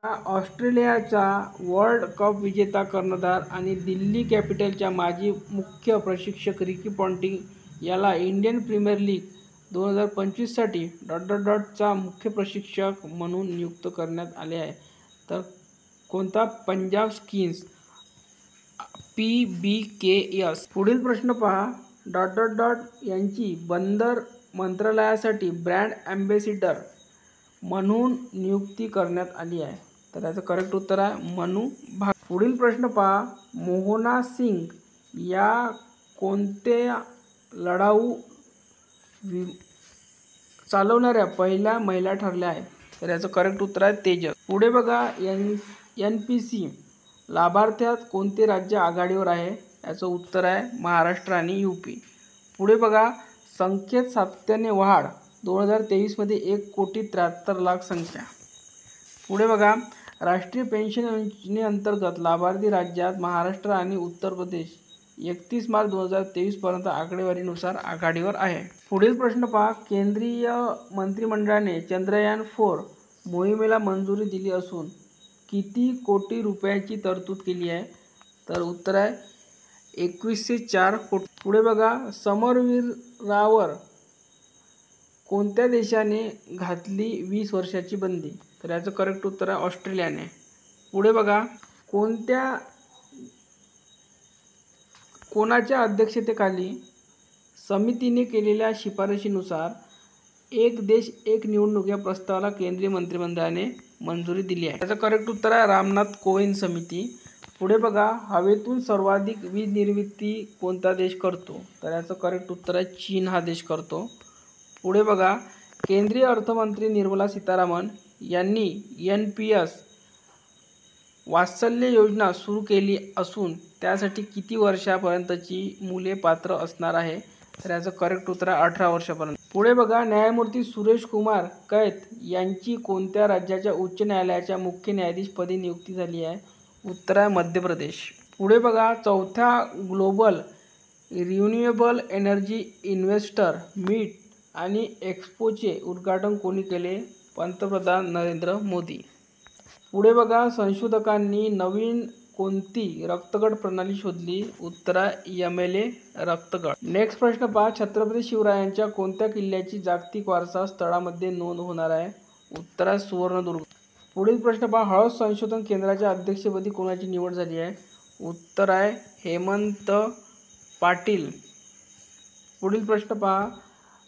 ऑस्ट्रेलियाचा world cup विजेता कर्णधार आणि दिल्ली कॅपिटलच्या माजी मुख्य प्रशिक्षक रिकी पॉन्टिंग याला इंडियन प्रीमियर लीग 2025साठी चा मुख्य प्रशिक्षक म्हणून नियुक्त करण्यात आले आहे. तर कोणता? Punjab Kings PBKS. पुढील प्रश्न पहा. यांची बंदर मंत्रालयासाठी ब्रँड ॲम्बॅसिडर म्हणून नियुक्ती करण्यात आली आहे. तर याचं करेक्ट उत्तर आहे मनू भाकर. पुढील प्रश्न पहा. मोहना सिंग या कोणत्या लढाऊ चालवणाऱ्या पहिल्या महिला ठरल्या आहेत? तर याचं करेक्ट उत्तर आहे तेजस. पुढे बघा. NPC लाभार्थ्यात कोणते राज्य आघाडीवर आहे? याचं उत्तर आहे महाराष्ट्र आणि UP. पुढे बघा. संख्येत सातत्याने वाढ 2023मध्ये 1,73,00,000 संख्या. पुढे बघा. राष्ट्रीय पेन्शन योजनेअंतर्गत लाभार्थी राज्यात महाराष्ट्र आणि उत्तर प्रदेश 31 मार्च 2023 पर्यंत आकडेवारीनुसार आघाडीवर आहे. पुढील प्रश्न पहा. केंद्रीय मंत्रिमंडळाने चंद्रयान-4 मोहिमेला मंजुरी दिली असून किती कोटी रुपयाची तरतूद केली आहे? तर उत्तर आहे 2104 कोटी. पुढे बघा. समरवीरावर कोणत्या देशाने घातली 20 वर्षाची बंदी? तर याचं करेक्ट उत्तर आहे ऑस्ट्रेलियाने. पुढे बघा. कोणाच्या अध्यक्षतेखाली समितीने केलेल्या शिफारशीनुसार एक देश एक निवडणूक या प्रस्तावाला केंद्रीय मंत्रिमंडळाने मंजुरी दिली आहे? याचं करेक्ट उत्तर आहे रामनाथ कोविंद समिती. पुढे बघा. हवेतून सर्वाधिक वीज निर्मिती कोणता देश करतो? तर याचं करेक्ट उत्तर आहे चीन हा देश करतो. पुढे बघा. केंद्रीय अर्थमंत्री निर्मला सीतारामन यांनी NPS वात्सल्य योजना सुरू केली असून त्यासाठी किती वर्षापर्यंतची मुले पात्र असणार आहे? तर याचं करेक्ट उत्तर आहे 18 वर्षापर्यंत. पुढे बघा. न्यायमूर्ती सुरेश कुमार कैत यांची कोणत्या राज्याच्या उच्च न्यायालयाच्या मुख्य न्यायाधीशपदी नियुक्ती झाली आहे? उत्तर आहे मध्य प्रदेश. पुढे बघा. चौथ्या global renewable energy investor meet आणि एक्स्पोचे उद्घाटन कोणी केले? पंतप्रधान नरेंद्र मोदी. पुढे बघा. संशोधकांनी नवीन कोणती रक्तगट प्रणाली शोधली? उत्तर आहे MLA रक्तगट. नेक्स्ट प्रश्न पहा. छत्रपती शिवरायांच्या कोणत्या किल्ल्याची जागतिक वारसा स्थळामध्ये नोंद होणार आहे? उत्तर आहे सुवर्णदुर्ग. पुढील प्रश्न पहा. हळद संशोधन केंद्राच्या अध्यक्षपदी कोणाची निवड झाली आहे? उत्तर आहे हेमंत पाटील. पुढील प्रश्न पहा.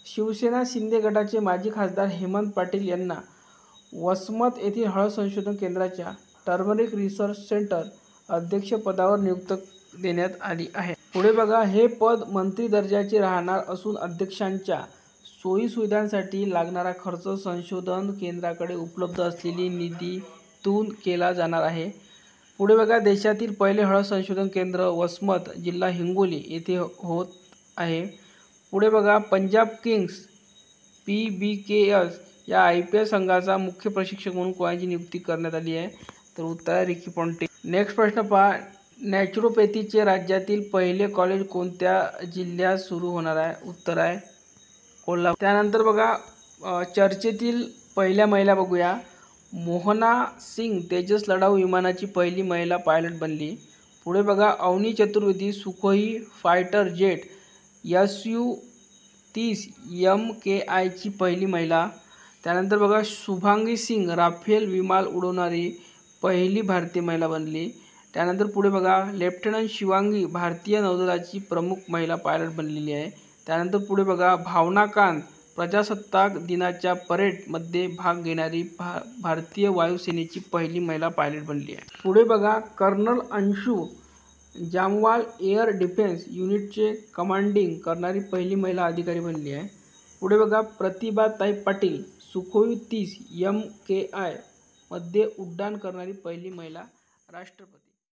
शिवसेना शिंदे गटाचे माजी खासदार हेमंत पाटील यांना वसमत येथील हळद संशोधन केंद्राच्या टर्मरिक रिसर्च सेंटर अध्यक्षपदावर नियुक्ती देण्यात आली आहे. पुढे बघा. हे पद मंत्री दर्जाचे राहणार असून अध्यक्षांच्या सोयीसुविधांसाठी लागणारा खर्च संशोधन केंद्राकडे उपलब्ध असलेली निधीतून केला जाणार आहे. पुढे बघा. देशातील पहिले हळद संशोधन केंद्र वसमत, जिल्हा हिंगोली येथे होत आहे. पुढे बघा. पंजाब किंग्स PBKS या IPL संघाचा मुख्य प्रशिक्षक म्हणून कोणाची नियुक्ती करण्यात आली आहे? तर उत्तर आहे रिकी पॉन्टिंग. नेक्स्ट प्रश्न पहा. नॅचरोपॅथीचे राज्यातील पहिले कॉलेज कोणत्या जिल्ह्यात सुरू होणार आहे? उत्तर आहे कोल्हापूर. त्यानंतर बघा. चर्चेतील पहिल्या महिला बघूया. मोहना सिंग तेजस लढाऊ विमानाची पहिली महिला पायलट बनली. पुढे बघा. Avani Chaturvedi Sukhoi fighter jet Su-30 MKI ची पहिली महिला. त्यानंतर बघा. शुभांगी सिंग राफेल विमान उडवणारी पहिली भारतीय महिला बनली. त्यानंतर पुढे बघा. लेफ्टनंट शिवांगी भारतीय नौदलाची प्रमुख महिला पायलट बनलेली आहे. त्यानंतर पुढे बघा. भावना कांत प्रजासत्ताक दिनाच्या परेडमध्ये भाग घेणारी भारतीय वायुसेनेची पहिली महिला पायलट बनली आहे. पुढे बघा. Colonel Anshu Jamwal air defence युनिटचे कमांडिंग करणारी पहिली महिला अधिकारी बनली आहे. पुढे बघा. प्रतिभाताई पाटील सुखोई 30 MKI मध्ये उड्डाण करणारी पहिली महिला राष्ट्रपती.